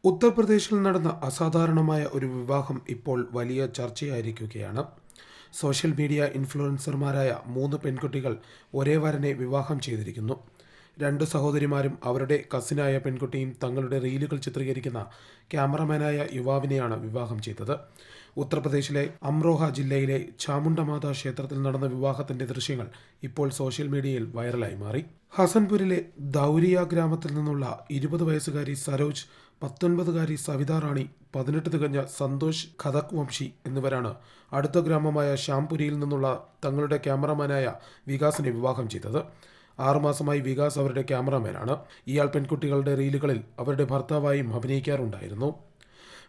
ഉത്തർപ്രദേശിൽ നടന്ന അസാധാരണമായ ഒരു വിവാഹം ഇപ്പോൾ വലിയ ചർച്ചയായിരിക്കുകയാണ്. സോഷ്യൽ മീഡിയ ഇൻഫ്ലുവൻസർമാരായ 3 പെൺകുട്ടികൾ ഒരേ വരനെ വിവാഹം ചെയ്തിരിക്കുന്നു. 2 സഹോദരിമാരും അവരുടെ കസിനായ പെൺകുട്ടിയും തങ്ങളുടെ റീലുകൾ ചിത്രീകരിക്കുന്ന ക്യാമറമാനായ യുവാവിനെയാണ് വിവാഹം ചെയ്തത്. ഉത്തർപ്രദേശിലെ അമ്രോഹ ജില്ലയിലെ ചാമുണ്ഡമാത ക്ഷേത്രത്തിൽ നടന്ന വിവാഹത്തിന്റെ ദൃശ്യങ്ങൾ ഇപ്പോൾ സോഷ്യൽ മീഡിയയിൽ വൈറലായി മാറി. ഹസൻപുരിലെ ദൗരിയ ഗ്രാമത്തിൽ നിന്നുള്ള 20 വയസ്സുകാരി സരോജ്, 19കാരി സവിത റാണി, 18 തികഞ്ഞ സന്തോഷ് ഖദക് വംശി എന്നിവരാണ് അടുത്ത ഗ്രാമമായ ശ്യാംപുരിയിൽ നിന്നുള്ള തങ്ങളുടെ ക്യാമറമാനായ വികാസിനെ വിവാഹം ചെയ്തത്. 6 മാസമായി വികാസ് അവരുടെ ക്യാമറമാനാണ്. ഇയാൾ പെൺകുട്ടികളുടെ റീലുകളിൽ അവരുടെ ഭർത്താവായും അഭിനയിക്കാറുണ്ടായിരുന്നു.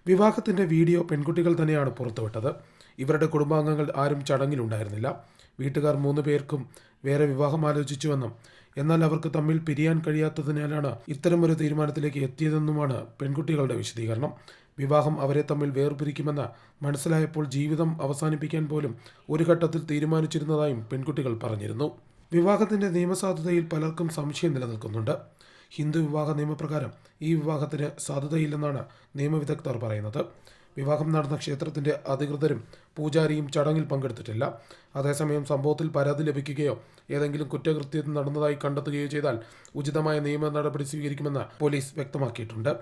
വിവാഹത്തിന്റെ വീഡിയോ പെൺകുട്ടികൾ തന്നെയാണ് പുറത്തുവിട്ടത്. ഇവരുടെ കുടുംബാംഗങ്ങൾ ആരും ചടങ്ങിലുണ്ടായിരുന്നില്ല. വീട്ടുകാർ 3 പേർക്കും വേറെ വിവാഹം ആലോചിച്ചുവെന്നും എന്നാൽ അവർക്ക് തമ്മിൽ പിരിയാൻ കഴിയാത്തതിനാലാണ് ഇത്തരമൊരു തീരുമാനത്തിലേക്ക് എത്തിയതെന്നുമാണ് പെൺകുട്ടികളുടെ വിശദീകരണം. വിവാഹം അവരെ തമ്മിൽ വേർപിരിക്കുമെന്ന് മനസ്സിലായപ്പോൾ ജീവിതം അവസാനിപ്പിക്കാൻ പോലും ഒരു ഘട്ടത്തിൽ തീരുമാനിച്ചിരുന്നതായും പെൺകുട്ടികൾ പറഞ്ഞിരുന്നു. വിവാഹത്തിന്റെ നിയമസാധുതയിൽ പലർക്കും സംശയം നിലനിൽക്കുന്നുണ്ട്. ഹിന്ദു വിവാഹ നിയമപ്രകാരം ഈ വിവാഹത്തിന് സാധുതയില്ലെന്നാണ് നിയമവിദഗ്ധർ പറയുന്നത്. വിവാഹം നടന്ന ക്ഷേത്രത്തിന്റെ അധികൃതരും പൂജാരിയും ചടങ്ങിൽ പങ്കെടുത്തിട്ടില്ല. അതേസമയം സംഭവത്തിൽ പരാതി ലഭിക്കുകയോ ഏതെങ്കിലും കുറ്റകൃത്യം നടന്നതായി കണ്ടെത്തുകയോ ചെയ്താൽ ഉചിതമായ നിയമ നടപടി സ്വീകരിക്കുമെന്ന് പോലീസ് വ്യക്തമാക്കിയിട്ടുണ്ട്.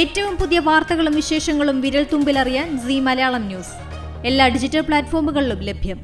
ഏറ്റവും പുതിയ വാർത്തകളും വിശേഷങ്ങളും വിരൽ തുമ്പിലറിയാൻ സീ മലയാളം ന്യൂസ് എല്ലാ ഡിജിറ്റൽ പ്ലാറ്റ്ഫോമുകളിലും ലഭ്യം.